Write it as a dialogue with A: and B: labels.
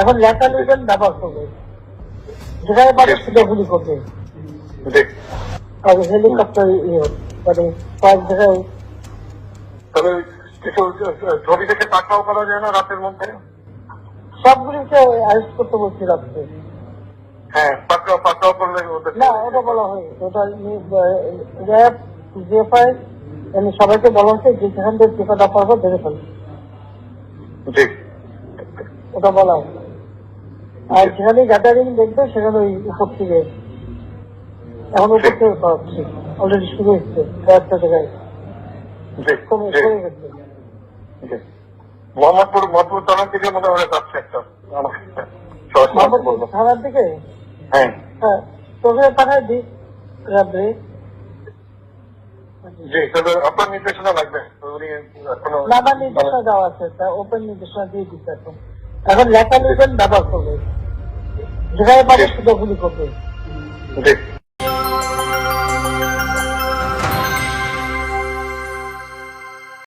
A: এখন লেখা লিখবেন ব্যবহার করবে, যেখানে পাবে সেটা গুলি করবে। হেলিকপ্টার মানে কয়েক জায়গায়।
B: তবে কিছু ছবি থেকে পাঠাও করা যায় না রাতের মধ্যে?
A: সবগুলিকে অ্যারেস্ট করতে বলছি রাত্রে।
B: হ্যাঁ, পাঠাও করলে
A: না, ওটা বলা হয়, ওটা র্যাব জিএফআই সবাইকে বলা হচ্ছে যে যেখান থেকে টিকাটা পারবো দেখে ফেলবে, ওটা বলা হয়। আর যেখানে গ্যাদারিং দেখবে সেখানে ওই উপর থেকে, এখন উপর থেকে পাচ্ছি অলরেডি শুরু হচ্ছে কয়েকটা জায়গায় কমে গেছে।
B: মোহাম্মদপুর থানার দিকে মনে হয় যাচ্ছে একটা
A: থানার দিকে।
B: হ্যাঁ,
A: হ্যাঁ, তোকে পাঠায় দিই রাত্রে।
B: জি, তবে আপনার নির্দেশনা লাগবে। উনি এখনো
A: না, আমার নির্দেশনা দেওয়া আছে, তা ওপেন নির্দেশনা দিয়ে দিচ্ছে। এখন লেখা লিখবেন ব্যবহার করবে, যেখানে পাবে সেটা গুলি করবে।
B: জি।